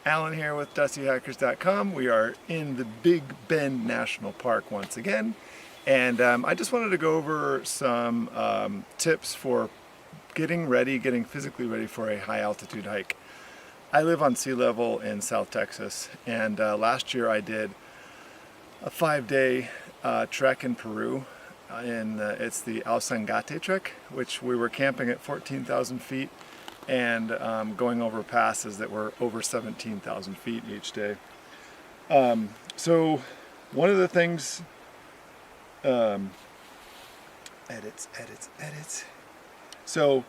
Alan here with DustyHikers.com. We are in the Big Bend National Park once again, and I just wanted to go over some tips for getting physically ready for a high altitude hike. I live on sea level in South Texas, and last year I did a 5-day trek in Peru. It's the El Sangate trek, which we were camping at 14,000 feet and going over passes that were over 17,000 feet each day. So one of the things, edits. So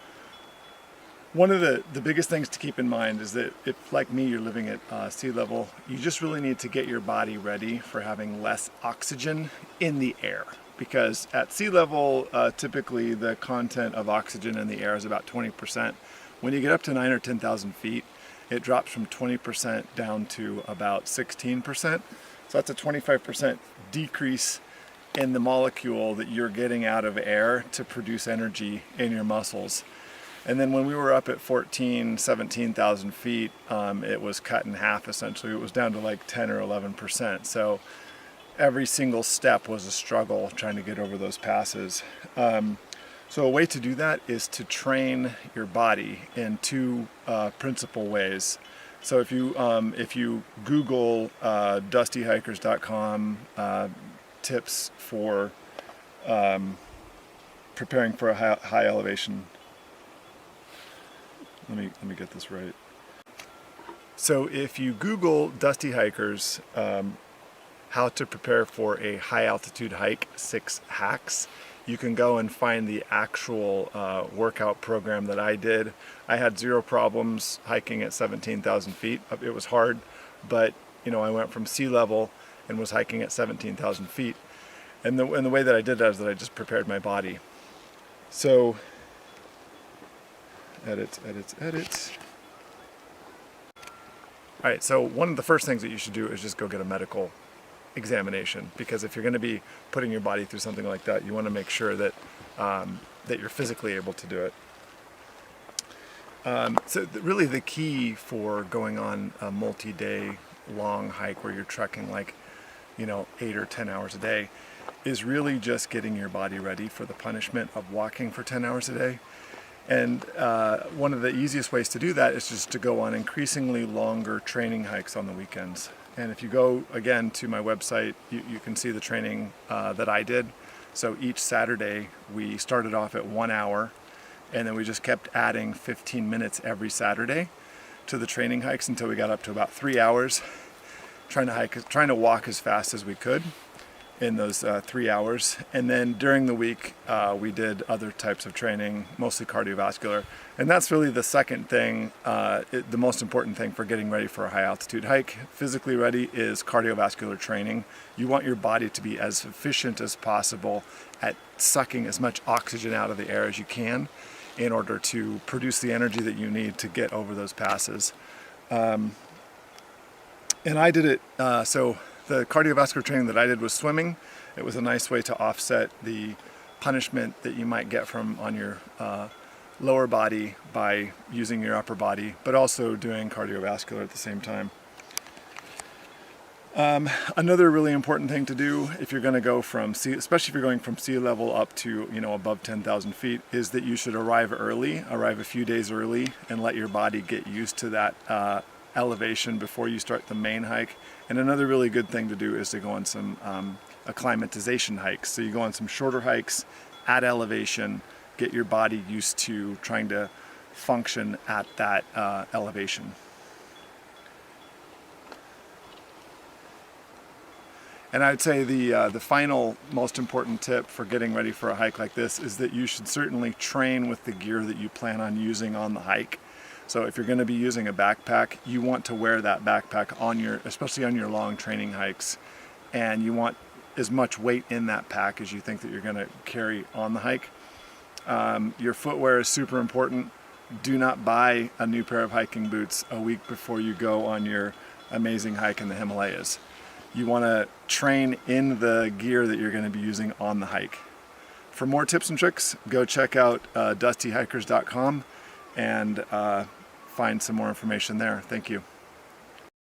one of the biggest things to keep in mind is that if, like me, you're living at sea level, you just really need to get your body ready for having less oxygen in the air. Because at sea level, typically the content of oxygen in the air is about 20%. When you get up to 9,000 or 10,000 feet, it drops from 20% down to about 16%. So that's a 25% decrease in the molecule that you're getting out of air to produce energy in your muscles. And then when we were up at 17,000 feet, it was cut in half essentially. It was down to like 10 or 11%. So every single step was a struggle trying to get over those passes. So a way to do that is to train your body in two principal ways. So if you Google DustyHikers.com tips for preparing for a high elevation. Let me get this right. So if you Google Dusty Hikers, how to prepare for a high altitude hike, 6 hacks, you can go and find the actual workout program that I did. I had zero problems hiking at 17,000 feet. It was hard, but I went from sea level and was hiking at 17,000 feet. And the way that I did that is that I just prepared my body. So, edits. All right, so one of the first things that you should do is just go get a medical examination, because if you're going to be putting your body through something like that, you want to make sure that that you're physically able to do it. So really the key for going on a multi-day long hike where you're trekking like 8 or 10 hours a day is really just getting your body ready for the punishment of walking for 10 hours a day. And one of the easiest ways to do that is just to go on increasingly longer training hikes on the weekends. And if you go again to my website, you can see the training that I did. So each Saturday we started off at 1 hour, and then we just kept adding 15 minutes every Saturday to the training hikes until we got up to about 3 hours, trying to walk as fast as we could in those 3 hours. And then during the week we did other types of training, mostly cardiovascular. And that's really the second thing, the most important thing for getting ready for a high altitude hike. Physically ready is cardiovascular training. You want your body to be as efficient as possible at sucking as much oxygen out of the air as you can in order to produce the energy that you need to get over those passes. And I did it, so the cardiovascular training that I did was swimming. It was a nice way to offset the punishment that you might get on your lower body by using your upper body, but also doing cardiovascular at the same time. Another really important thing to do if you're going to go especially if you're going from sea level up to above 10,000 feet, is that you should arrive a few days early, and let your body get used to that elevation before you start the main hike. And another really good thing to do is to go on some acclimatization hikes. So you go on some shorter hikes at elevation, get your body used to trying to function at that elevation. And I'd say the final most important tip for getting ready for a hike like this is that you should certainly train with the gear that you plan on using on the hike. So if you're going to be using a backpack, you want to wear that backpack especially on your long training hikes, and you want as much weight in that pack as you think that you're going to carry on the hike. Your footwear is super important. Do not buy a new pair of hiking boots a week before you go on your amazing hike in the Himalayas. You want to train in the gear that you're going to be using on the hike. For more tips and tricks, go check out DustyHikers.com and find some more information there. Thank you.